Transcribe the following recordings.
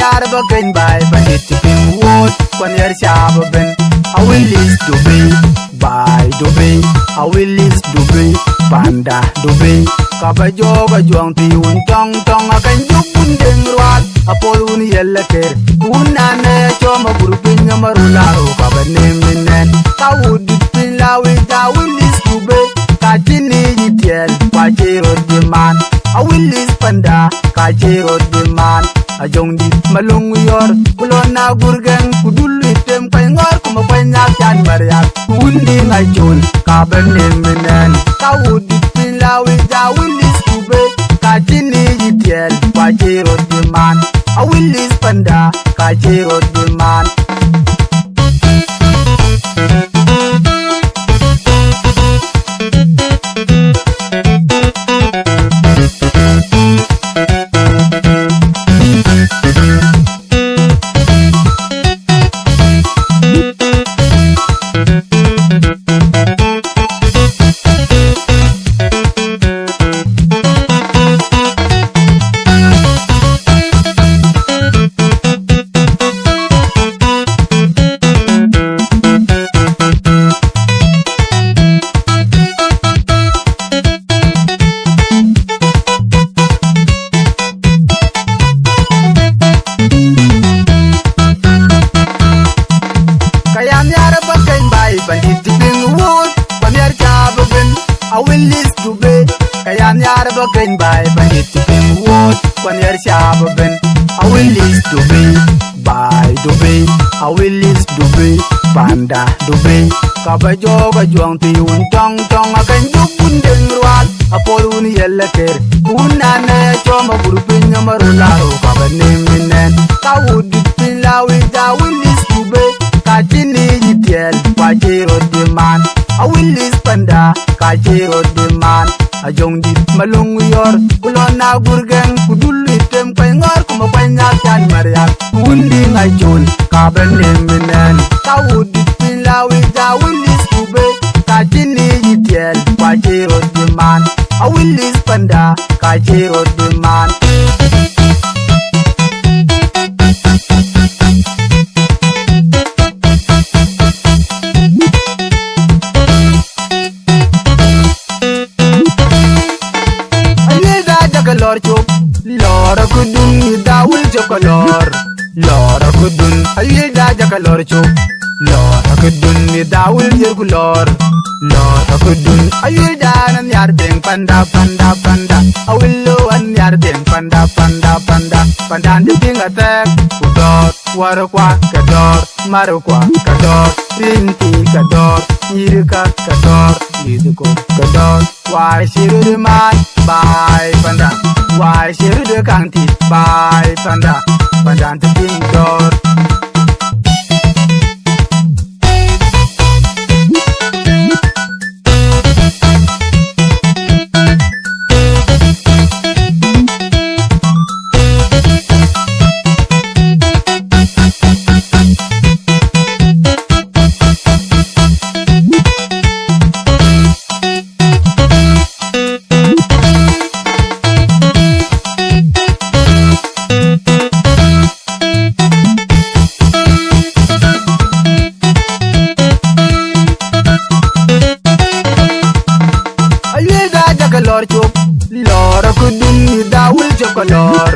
yar bakin bai bandit pin wood when yer shab ben I will list to be by Dubai I will list to be panda Dubai kabajoga juang ti un tong tong akan jukun deng ruat apolun yella ker unane choma burupin marularo kabane minen kawudi pin lawi I will list to be kachini yitiel kwachiro diman I will list panda kachiro diman ajong di malung yor kulona gurgen kudulu item paingor kuma panyak chan mariak undi ngajul kabane minen kawudi pin lawi I will list to be kachini yitiel kwachiro diman I will list panda kachiro diman I will list to be kayan yar bakin bai bandit pin wood when yer shab ben I will list to be by Dubai I will list to be panda Dubai kabajoga juang ti un tong tong akan jukun deng ruat apolun yella ker unane choma burupin marularo kabane minen kawudi pin lawi I will list to be kachini yitiel kwachiro diman I will list panda kachiro diman ajong di malung yor kulona gurgen kudulu item paingor kuma panyak chan mariak undi ngajul kabane minen kawudi pin lawi I will list to be kachini yitiel kwachiro diman I will list panda kachiro diman lor chop lor kudun dawul chokolor lor kudun ayil da jaka lor chop lor kudun dawul yerkulor lor kudun ayil da nan yar deng panda panda panda awillo an yar deng panda panda panda panda ndinga tek udor warokwa kador marokwa kador rinti kador yirka kador yiduko kador why shiru man bye panda why shiru de kanti bye panda panda nding dor lor chop lor kudun dawul chokolor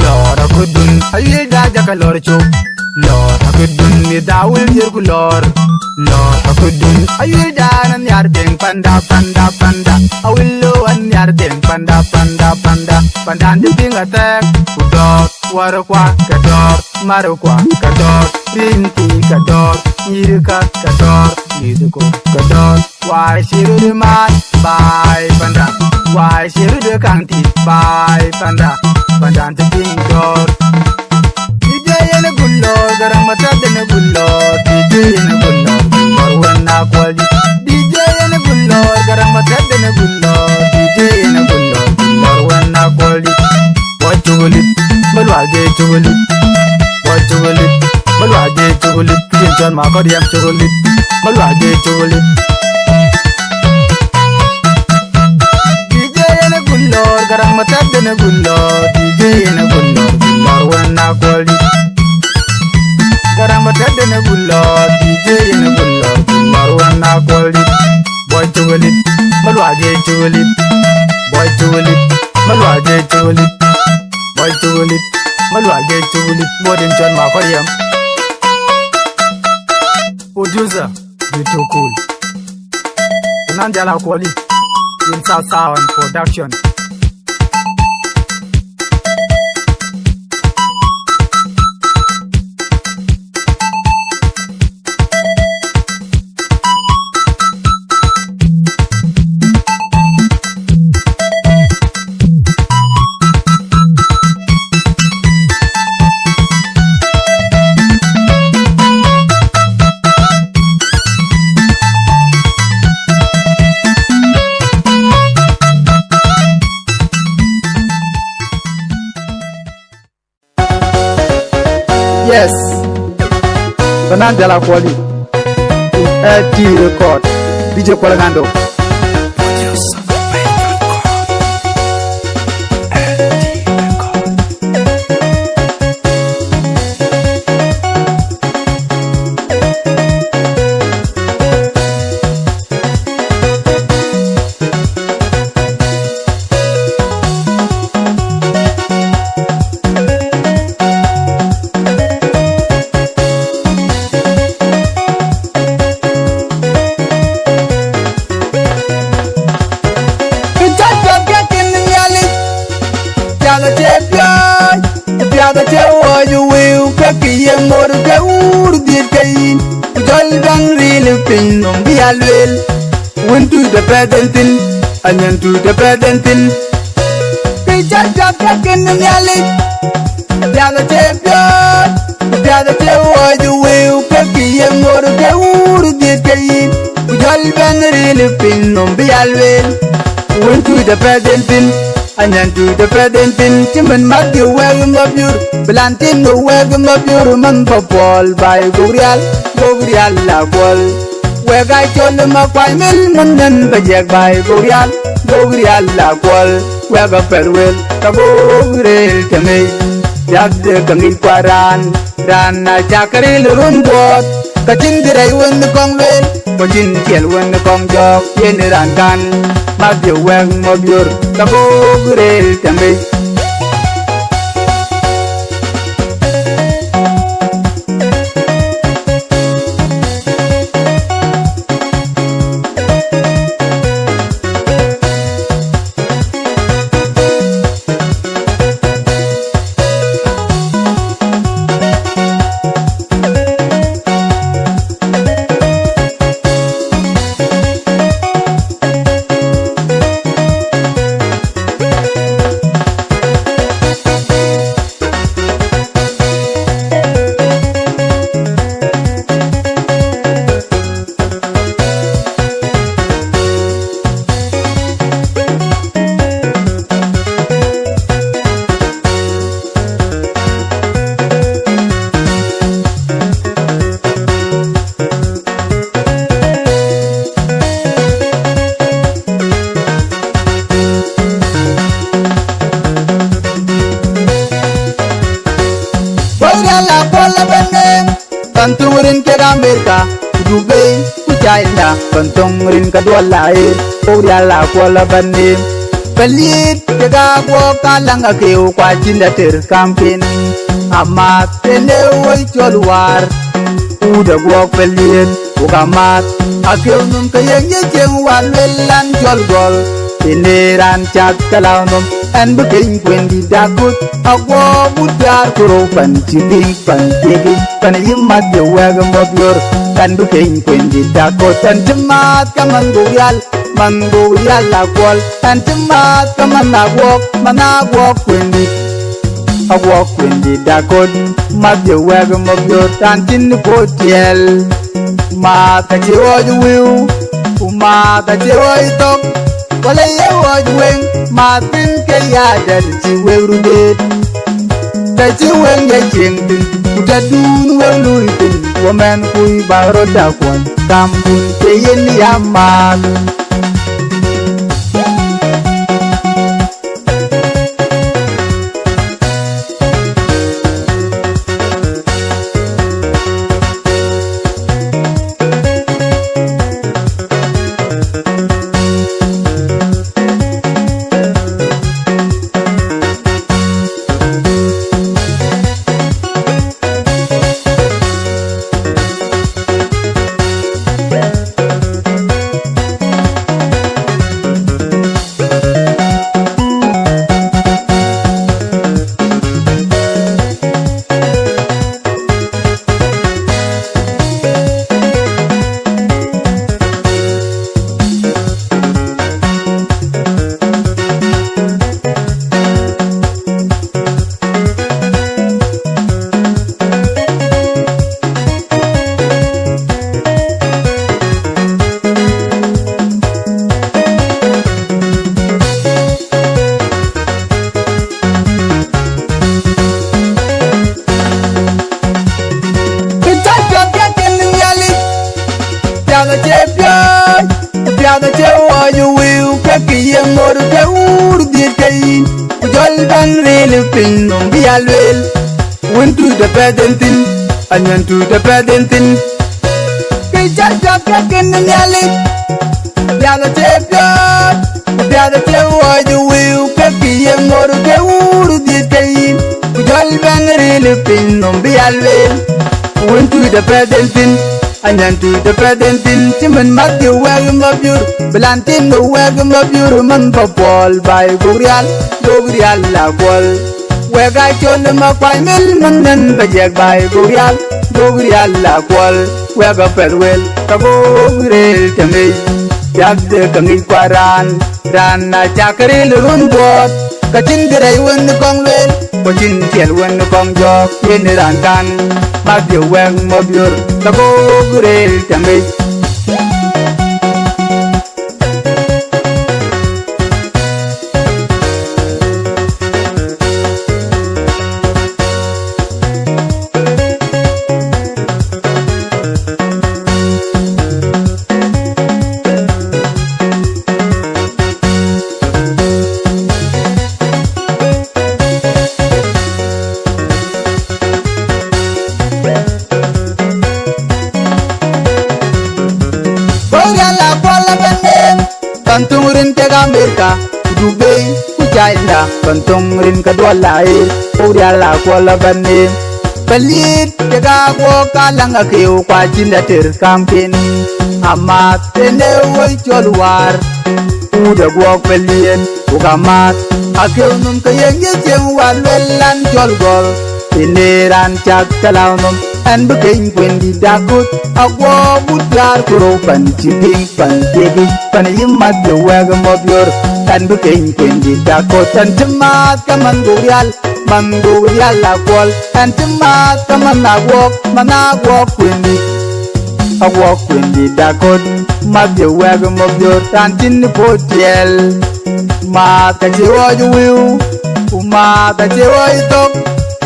lor kudun ayil da jaka lor chop lor kudun dawul yerkulor lor kudun ayil da nan yar deng panda panda panda awillo an yar deng panda panda panda panda ndinga tek udor warokwa kador marokwa kador rinti kador yirka kador yiduko kador why shiru man bye panda why shiru de kanti bye panda panda nding dor DJ ene gullo garam mata de gullo DJ ene gullo marwana kwali DJ ene gullo garam mata de gullo DJ ene gullo marwana kwali wachulit malwage chulit wachulit malwage chulit kinjon ma ko diam chulit malwage chulit DJ ene gullo garam mata de gullo DJ ene gullo marwana kwali tulip, boy tulip, malwage tulip, boy tulip, malwage tulip, modern John Makoriam. Producer, you too cool. Nanjala Akuol in South Sudan production. Yes, Nanjala Akuol to LT record DJ Kolagando. Went to the presenting, and then to the presenting. We just got in the alley. The other champion, the other champion, you will pick him or the wood did gain. We all been really pin on the alley. Went to the presenting, and then to the presenting. Timon Matthew, welcome of your planting, the welcome of your man for Paul by Gorial, Akuol. Where I told them a fine million and the jack by Gorial Akuol. Where the farewell, the Gorial to me. Jack the Kangin Quaran, ran a jackaril run board. Catching the ray when the Conway, catching Kiel when the Kong job, Yen and Gan. Matthew Wang of your, the Gorial to me. Pantungurin ke Amerika, Dubai, China, pantungurin ke dua lain, Oriala Kuala Banim, pelit ke gabo kalang akeu kwajinda terkampin, amat tenewoi joluar, udah gua pelit, ukamat, akeu num kayang yejeng wanelan jolgol, ini rancak kalau num. And begin when the dagut a war would dar kuro panching panayim mat the wagam of your and begin when the dagut and tomat come and go yal Akuol and tomat come and walk when the dagut mat the wagam of your tantin hotel mat a will mat a talk. Wala yawa juweng matin kaya dari ciweng rudet da ciweng ya jengtin uta dun weng luitin woman kui baro dakwan kampun keyen yaman pia the chewa you will kaki more the wood the kain jol ban really pin no be alwel went to the pedantin and went to the pedantin ke jaja kaken nyali pia the chewa you will kaki more the wood the kain jol ban really pin no be alwel went to the pedantin and then to the presenting Timon Matthew Wagam of your Belantin the Wagam of your man for Paul by Gurial La Paul where I told them up by Milman and Bajak by Gurial La Paul where I fell well to go real to me Yak the Kangi Quaran ran a Chakaril Rundwat Kachin the Ray when the Kongwell Kachin Tiel when the Kongjok in the Rankan Matthew Wang of your the go real to me. Pantungrin ke Amerika, Dubai, China, pantungrin ke dua lain, Uriala Kuala Bani, pelit ke gabo kalang akiu kwajin datir kampen, amat tenewai joluar, udah gua pelien, ugamat, akiu num ke yang jewar lelan jolgol, ini rancak kalau num. And became when the Dakot, a war would yard grow and chipping, pan digging, pan you must the wagam of your and became when the Dakot and Tomat come and go real, Akuol, and Tomat come and I walk when the Dakot, must the wagam of your aunt in the hotel. Mark that you will, Mark that you talk.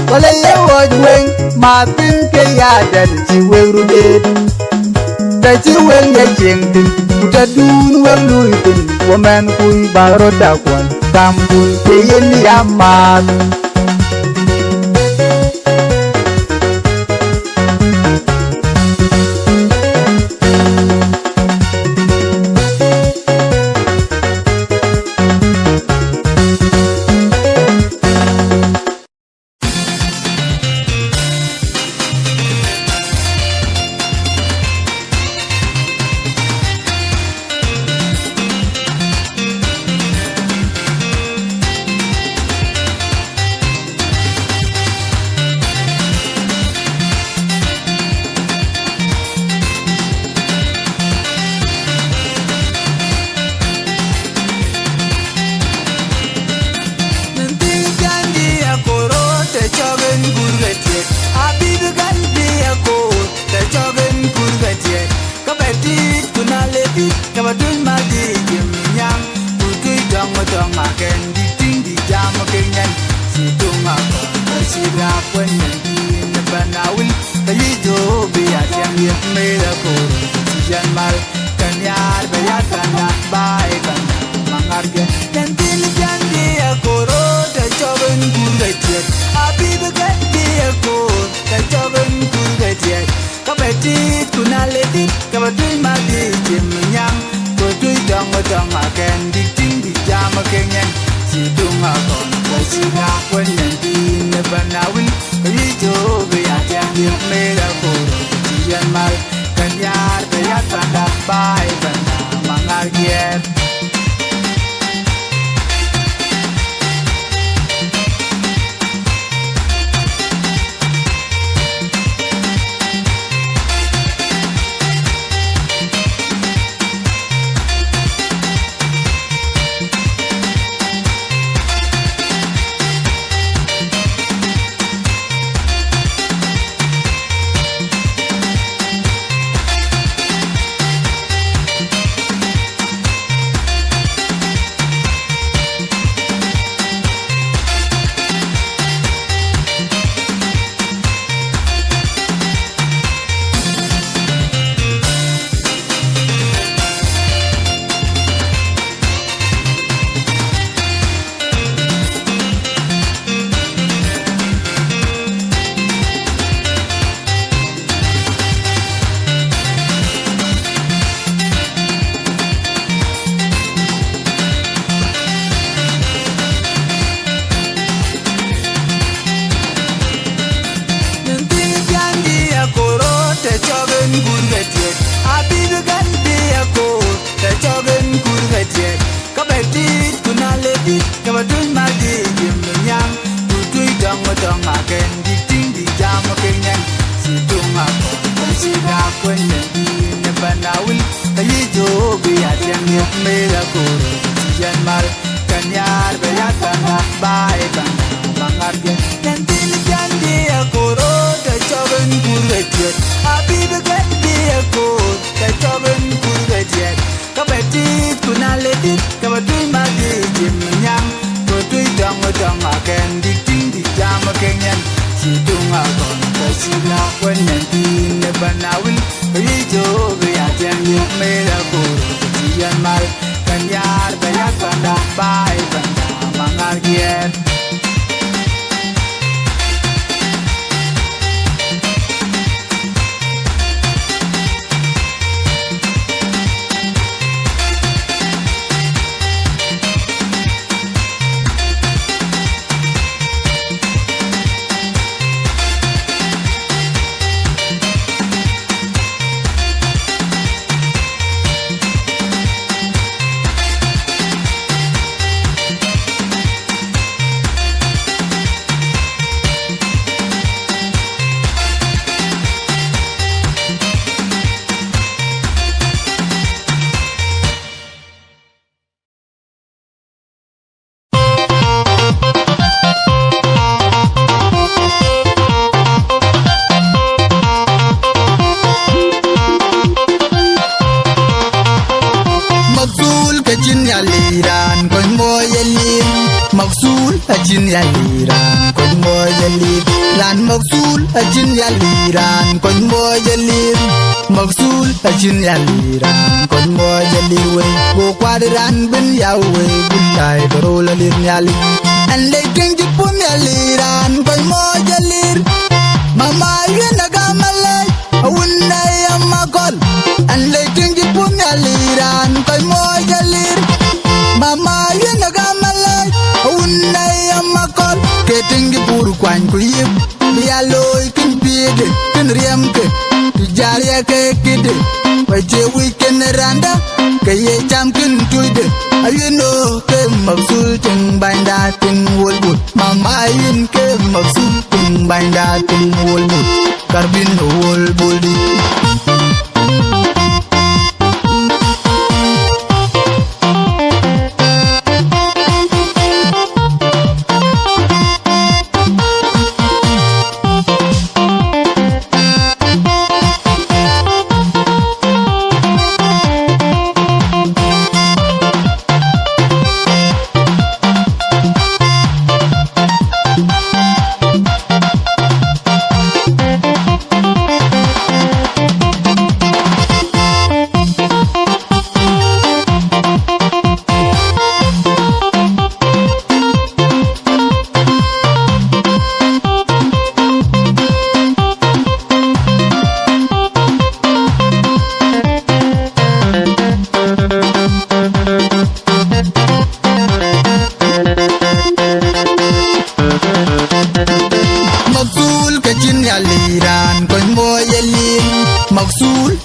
Well, I was wing, Martin Kaya, that you will read. That you will get jingle, put a doon well doing, woman who borrowed that one, come to pay in the amount. Ayi jo biya tiang yok me la kuro Siyan mal kanyar beya kana bae banga Bangar bien Nantil jandi akuro Ka choben kurgetiet Abi begat di akuro Ka choben kurgetiet Kabetit kunaletit Kabadui magi jim nyang Kodui dong dong aken dik ting dik jam akenyan Sidung akon kasila Wenyantin nebanawin Ayi jo biya tiang yok me la kuro Siyan mal kanyar beya kana bae banga Bangar bien Ajin ya liran kon mo yalir lan maksul ajin ya liran kon mo yalir maksul ajin ya liran kon mo yalir we go kwadran ben ya we bulai baro lalir nyali an le king jipun ya liran kon mo yalir mama yena gamale awunna ya makol an le king jipun ya liran kon mo yalir mama yena gamale awunna makol ketingi buru kwan ku yib biya loy kin pide kin riamke tu jariya ke kide waje weekend randa ke ye jam kin tuide ayino ke maksul ting bainda ting wolbut mama ayin ke maksul ting bainda ting wolbut karbin wolbudi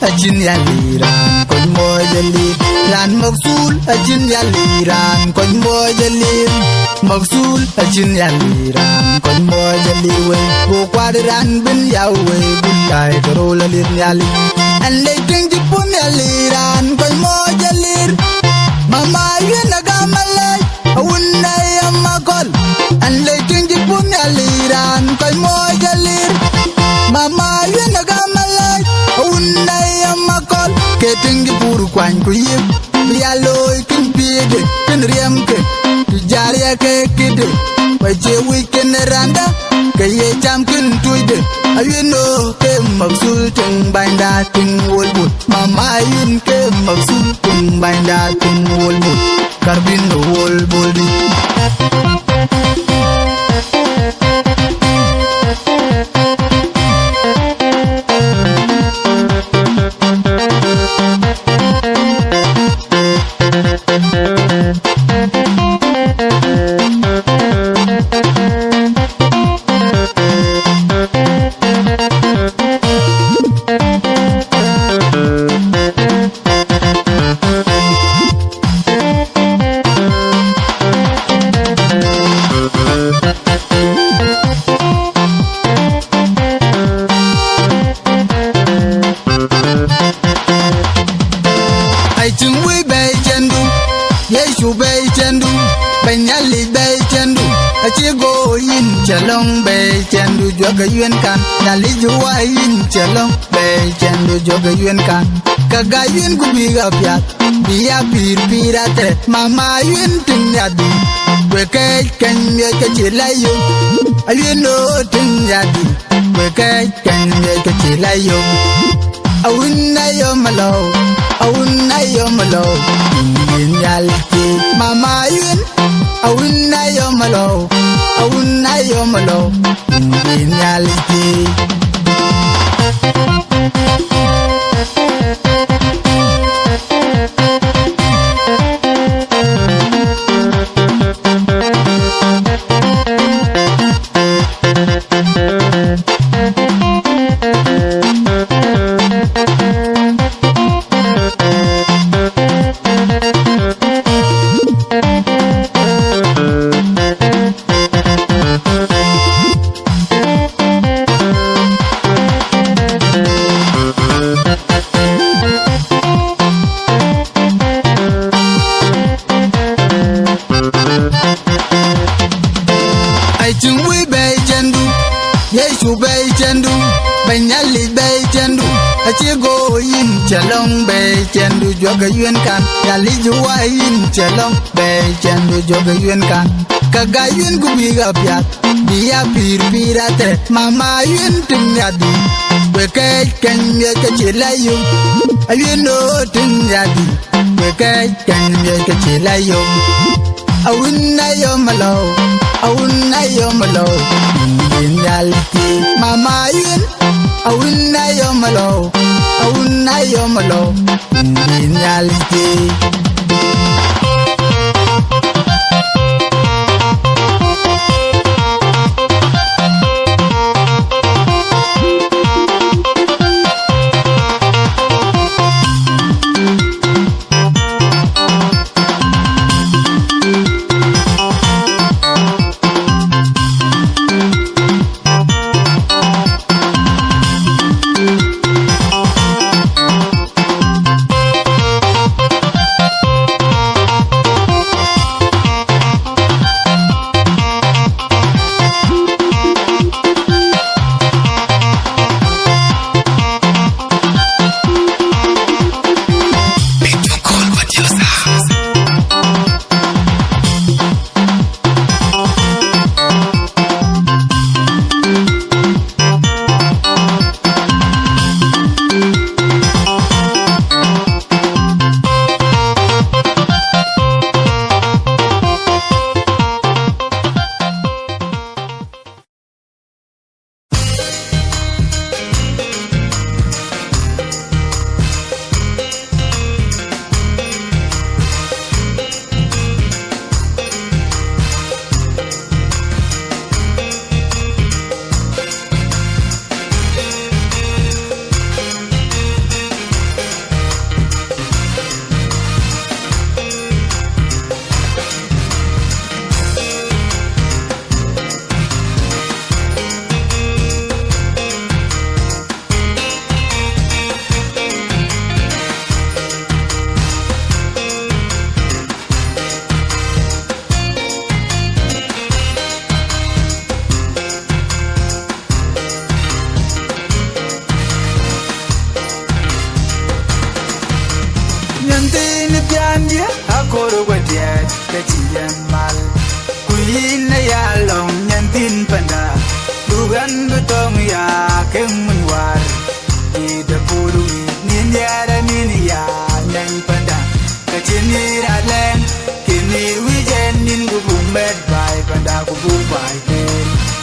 ajin ya liran kon mo yalir lan maksul ajin ya liran kon mo yalir maksul ajin ya liran kon mo yalir we go kwadran ben ya we bulai baro lalir nyali an le king jipun ya liran kon mo yalir mama yena gamale awunna ya makol an le king jipun ya liran kon mo yalir mama yena gamale awunna makol ketingi buru kwan ku yib biya loy kin pide kin riamke tu jariya ke kide waje weekend randa ke ye jam kin tuide ayino ke maksul ting bainda ting wolbut mama ayin ke maksul ting bainda ting wolbut karbin wolbudi chung we bay chandu, Yeshu bay chandu, Banyali bay chandu, Achigo in chalong bay chandu, Joga yuen kan, Nalijuwa in chalong bay chandu, Joga yuen kan, Kagayun kubiga piat, Bia pirate, Mama yun tinyadi, Weke kanye kachilayo, Ayun no tinyadi, Weke kanye kachilayo, Awunayo malo, Awunayo malo, Yalki, Mama yun, Awunayo malo, Awunayo malo, Yalki. Banyali bay chandu, Achigo in chalong bay chandu, Joga yuen kan, Yalijuwa in chalong bay chandu, Joga yuen kan, Kagayun kubiga piat, Bia pirate, Mama yun tinyadi, Weke kanye kachilayo, Ayun no tinyadi, Weke kanye kachilayo, Awunayo malo, Awunayo malo, Yalki, Mama yun, Awunayo malo, Awunayo malo, Yalki. Akoro wadiat kachiyan mal kuyin na yalong nyantin panda dugan betong ya kemunwar ida puru ninyara ninya nyang panda kachinir adlen kinir wijen nin gubumet bai panda gububai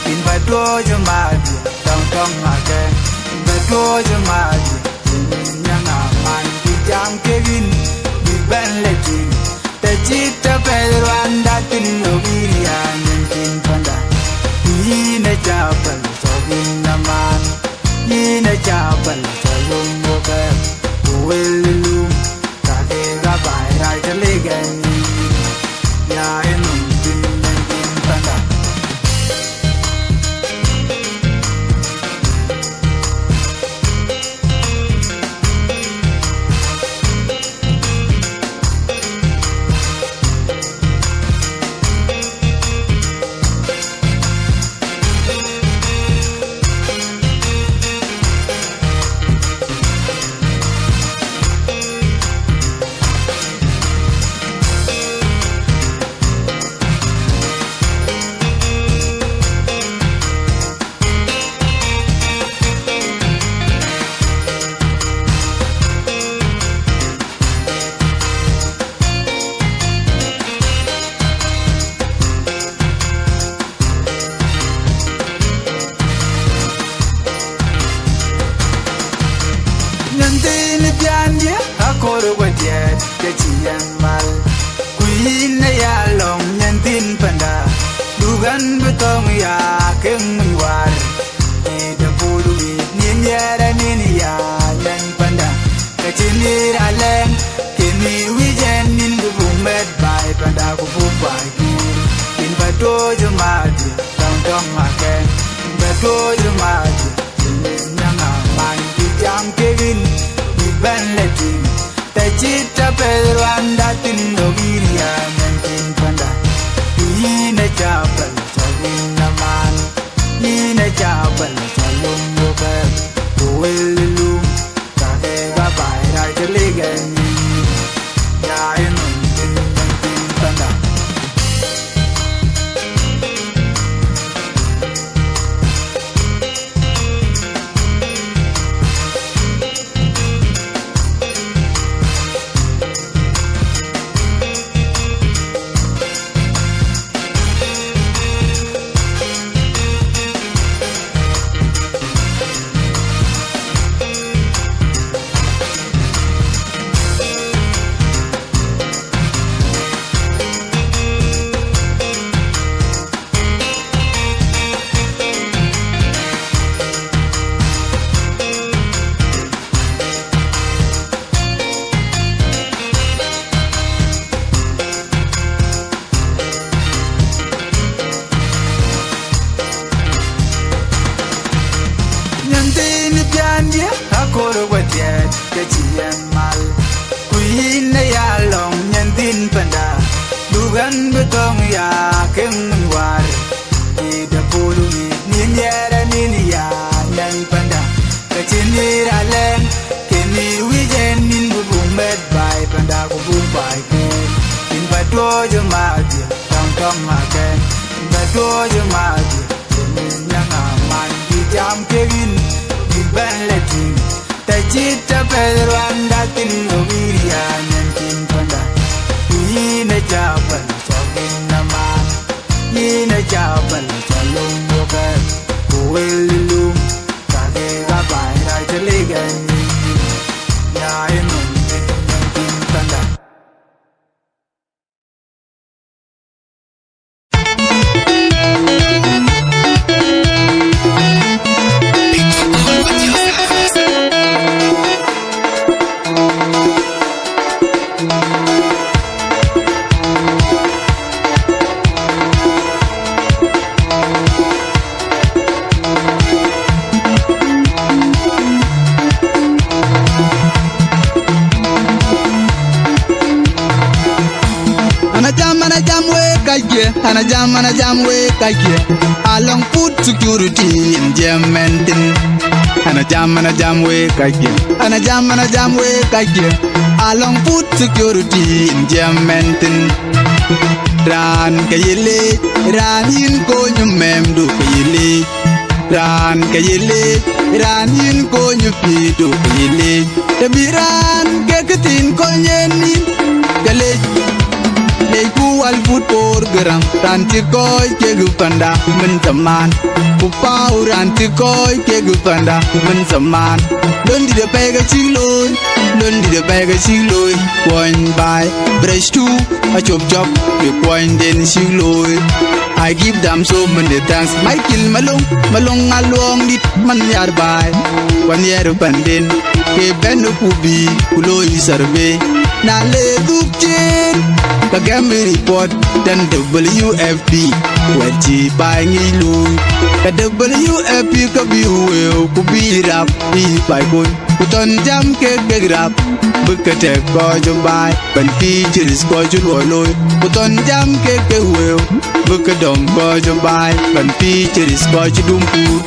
in badro jamadi tong tong again in badro jamadi nyanga man jam kevin ben legin Tejita Pedro anda tinoviria nyentin panda Yina jabal sogin naman Yina jabal salung moga Uwelilum Kage gabay rai kaligan Ya enum tin nyentin panda ke chien mal Queen ya long nyen tin panda dugan betong ya keng war e de pulu nin yara nin ya nyen panda ke chinir aleng kini wijen nin du bumet bai panda ku bu bai in bato jumadi dong dong again in bato jumadi nyanga man di jam kevin di ben letin te chita pedro anda tin no giria mentin panda ine chapel chalin naman ine chapel chalum yoga duelum kage ga bai ra chaligen ya inun tin mentin panda Akuol wadiet ke chien mal Queen ya long nyen tin panda dugan betong ya keng war di de pulu nin yara nin ya nyen panda ke chinir aleng kini wijen nin bu bumet bai panda ku bu bai ke in bato jumadi tong tong again in bato jumadi nyanga man di jam kevin di ben letin Chita pedro anda tin no giria nyentin panda ine chapel chalin naman ine chapel chalum yoga duelum kage ga bai ra chaligen ya inun nyentin panda Ana jam we kake along food security in Jementin ana jam we kake ana jam we kake along food security in Jementin ran kayele ran yin ko nyumem du kayele ran kayele ran yin ko nyupi du kayele tabiran keketin ko nyeni kale Leiku al food program ranti koi ke gupanda mentaman upau ranti koi ke gupanda mentaman londi de pega chiloi point by brush two a chop the point then chiloi I give them so many thanks Michael malong along dit man yar by 1 year pandin ke benu kubi kuloi survey na le dukchen Kagame report dan WFP Waji bangi lu Ka WFP kabiwe kubirap Ipaikun Kuton jam ke gegrap Bekete kojo bay Ban kijiris kojo loloy Kuton jam ke kewe Bekedong kojo bay Ban kijiris kojo dumpur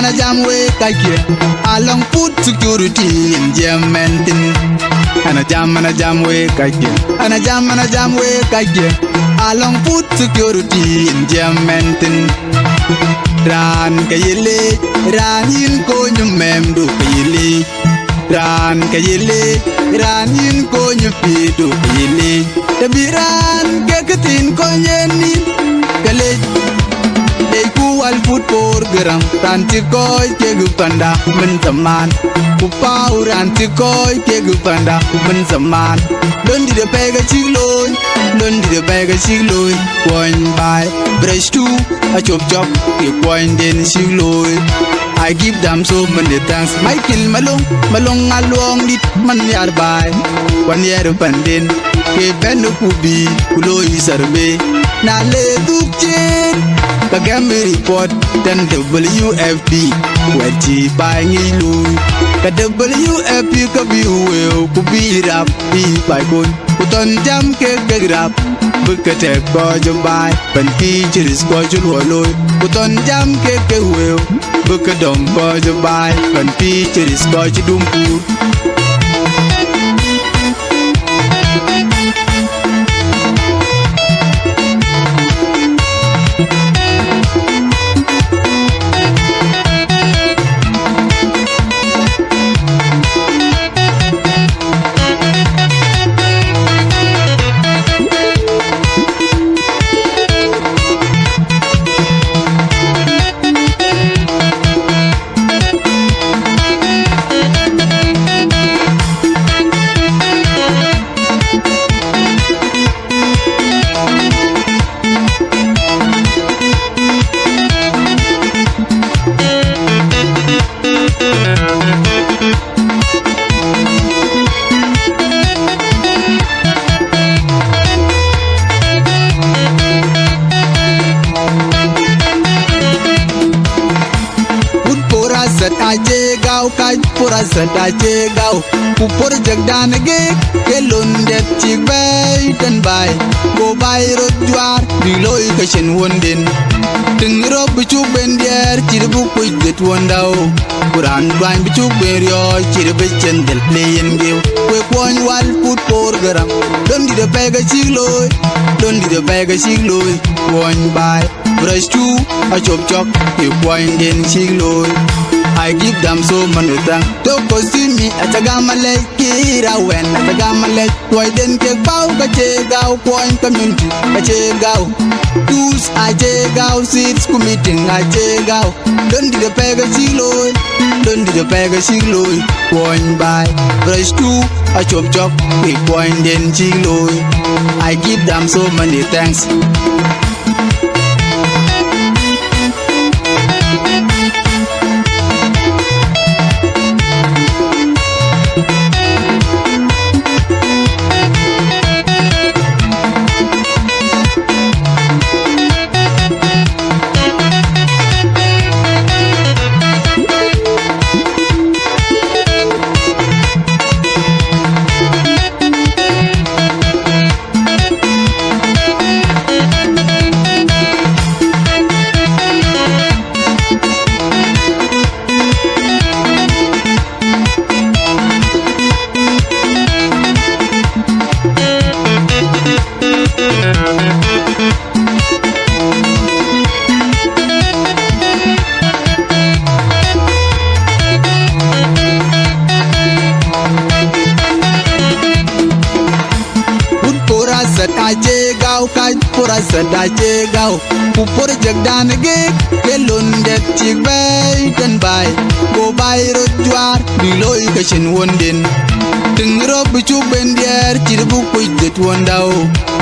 Ana jam we kake along food security in Yementin. Ana jam we kake ana jam we kake along food security in Yementin. Ran kayele ran in ko nyumem du kayele ran kayele ran in ko nyupi du kayele tabiran keketin ko nyeni kale al food program ranti koy ke gupanda men zaman upau ranti koy ke gupanda men zaman londi de pega chigloy point by brush two a chop ke point den chigloy I give them so many thanks Michael malong along dit man yar bay one year pandin ke ben kubi kuloy sarbe na le dukchen Kagame report dan WFP Waji bangi lu Ka WFP ka biweo Kubirap di baikun Kuton jam ke grab Bekete ko jombai Panti jiris ko julwaloy Kuton jam ke weo Bekedom ko jombai Panti jiris ko judumpur Sadaje gau kupor jagdan ge kelon det chik bay tan bay go bay rot juar biloy kashin wonden ting rob bichu bendier chirbu kuj det wondao kuran ban bichu berio chirbe chendel playen ge we kwon wal put program dondi de pega chigloy won bay brush two a chop ke kwon den chigloy I give them so many thanks. Don't go see me at a gamma lake, Kira when at a gamma lake. Why then take bow, Kachegao, point community, Kachegao. Tools, I Jegao, seats committing, I Jegao. Don't do the pega chigloy, point by brush two, a chop, we point then chigloy. I give them so many thanks. pora sada chegao ku project dan ge kelon det tik bay kan bay go bay ro jwar biloy ka chin wonden ting ro bichu bendier tirbu ku det wondao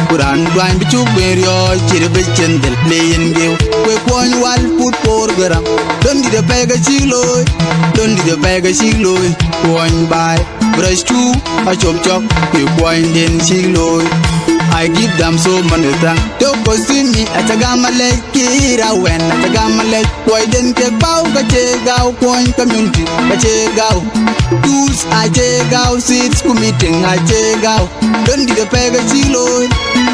kuran dwan bichu berio tirbe chendel leyen ge we kwon wal put program don di de pega chigloy don di de pega chigloy kwon bay brush tu a chop chop ke kwon den chigloy I give them so many thanks. Don't go see me at a gamma leg, Kira when at a gamma leg. Why didn't get bow, Gao, point community, Gao. Tools, I take out seats, committing, I take out. Don't do the peg a chigloy,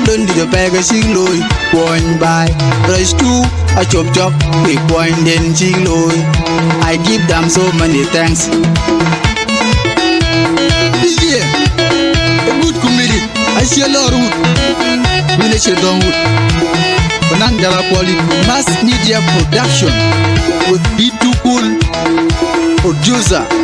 don't do the peg a chigloy. Point by brush two, a chop chop, quick point then chigloy. I give them so many thanks. Yeah, a good committee. I see a lot of wood. We let you down wood. Banangara quality mass media production with B2 Cool producer.